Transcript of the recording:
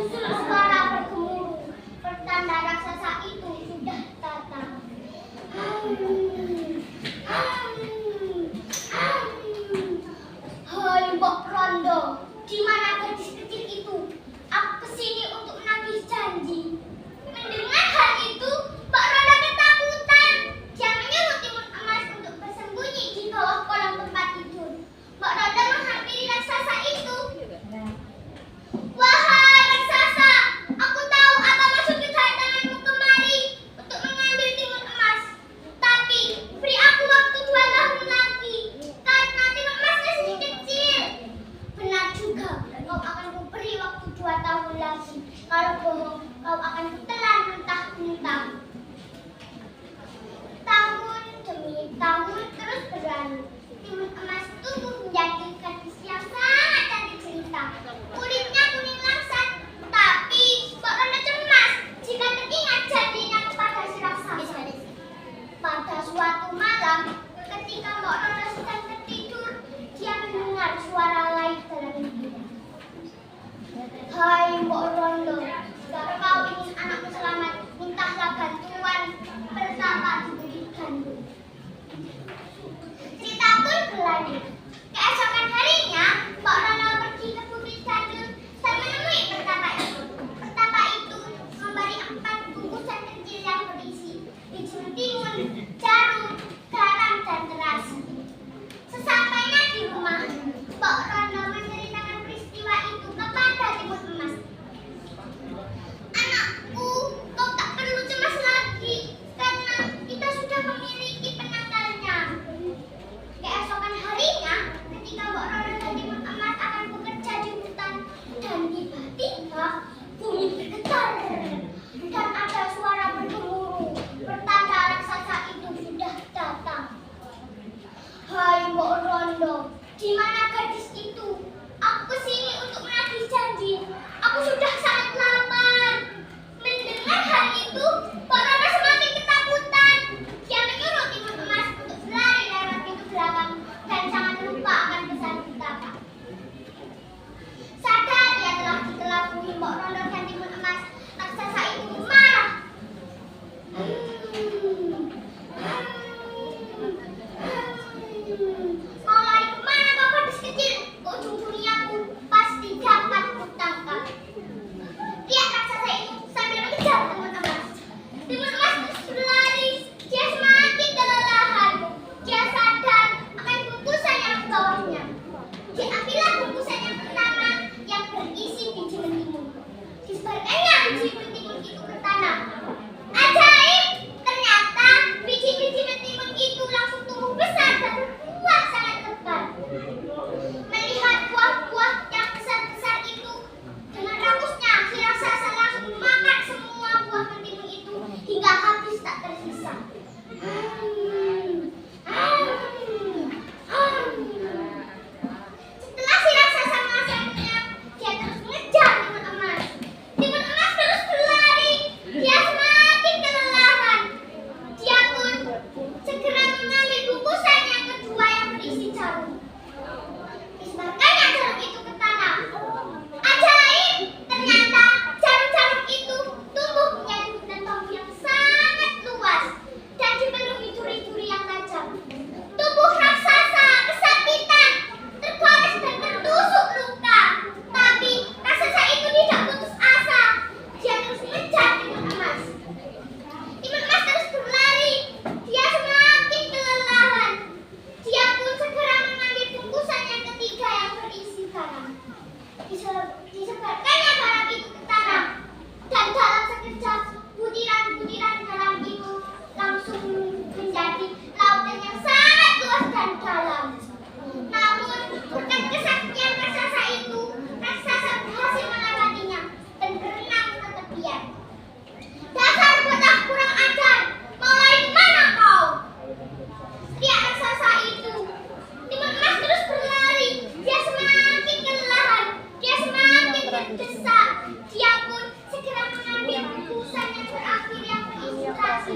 suara bergemuruh, pertanda raksasa itu sudah datang. Hai Mbok Rondo, di mana gadis kecil itu? Aku kesini untuk menagih janji. Mendengar hal itu, Mbak Rondo ketakutan. Dia menyuruh Timun Emas untuk bersembunyi di bawah kolong tempat tidur. Mbak Rondo menghampiri raksasa itu. Wahai raksasa, aku tahu apa maksud kedatanganmu kemari untuk mengambil Timun Emas. Tapi beri aku waktu 2 tahun lagi, karena Timun Emas masih kecil. Benar juga, kau akan kuberi waktu 2 tahun lagi. Kalau bohong, kau akan kutelan mentah-mentah. Tahun demi tahun terus berlalu. Timun Emas tumbuh menjadi gadis yang sangat cantik jelita. Kulitnya kuning langsat, tapi Mbak Rondo cemas jika teringat janjinya kepada si raksasa. Pada suatu malam, ketika Mbak Rondo sedang tertidur, dia mendengar suara lain dalam mimpinya. Hai Mbak Rondo, jika kau ingin anakmu selamat, mintalah bantuan pertama diberikanmu. Cerita pun berlanjut. Keesokan harinya, Mbak Rondo pergi ke Bukit Jadul dan menemui pertapa itu. Pertapa itu memberi 4 bungkusan kecil yang berisi biji mentimun, jarum, garam, dan terasi. Sesampainya di rumah, Mbak Rondo menceritakan peristiwa itu kepada Timun Emas. Anakku, kau tak perlu cemas lagi karena kita sudah memiliki penangkalnya. Keesokan harinya, ketika Mbak Rondo dan Timun Emas akan bekerja di hutan, dan tiba-tiba bumi bergetar dan ada suara bergemuruh. Pertanda raksasa itu sudah datang. Hai Mbak Rondo, di mana gadis itu? Aku kesini untuk menagih janji. Aku sudah sangat lapar. Mendengar hal itu, Mbak Rondo semakin ketakutan. Dia menyuruh Timun Emas untuk berlari lewat pintu belakang dan jangan lupa akan pesan pertapa. Sadar ia telah dikelabui Mbak Rondo dan Timun Emas, raksasa itu marah. Mau lari kemana kau gadis kecil? Ke ujung duniaku pasti dapat kutangkap. Lihat raksasa itu sambil mengejar Timun Emas. Timun Emas terus berlari. Dia semakin kelelahan. Dia sadar akan bungkusan yang di bawahnya. Diambillah bungkusan yang pertama yang berisi biji mentimun. Disebarkannya biji mentimun itu ke tanah. Ajaib! Ternyata biji-biji mentimun itu langsung tumbuh besar dan berbuah sangat lebat. Melihat buah-buah yang besar-besar itu, dengan rangkusnya si raksasa langsung memakan semua buah mentimun itu hingga habis tak tersisa. Setelah si raksasa mengasyapnya, dia terus mengejar Timun Emas. Timun Emas terus berlari. Dia semakin kelelahan. Dia pun segera mengambil bungkusan yang kedua yang berisi jarum. Disebarkannya jarum itu ke tanah. Ajaib! Ternyata jarum-jarum itu tumbuh menjadi hutan bambu yang sangat luas dan dipenuhi duri-duri yang tajam. Tubuh raksasa kesakitan, tergores dan tertusuk luka. Tapi raksasa itu tidak putus asa. Dia terus mengejar Timun Emas. Timun Emas terus berlari. Dia semakin kelelahan. Dia pun segera mengambil bungkusan yang ketiga yang berisi garam. Disebarkannya garam itu ke tanah. Dan dalam sekejap, butiran-butiran garam itu langsung menjadi lautan yang sangat luas dan dalam. Namun, berkat kesaktian raksasa itu, raksasa berhasil melewatinya dan berenang ke tepian. Dasar bocah kurang ajar, mau lari kemana kau? Lihat raksasa itu. Timun Emas terus berlari. Dia semakin kelelahan. Dia semakin terdesak. Dia pun segera mengambil bungkusan yang terakhir yang berisi terasi.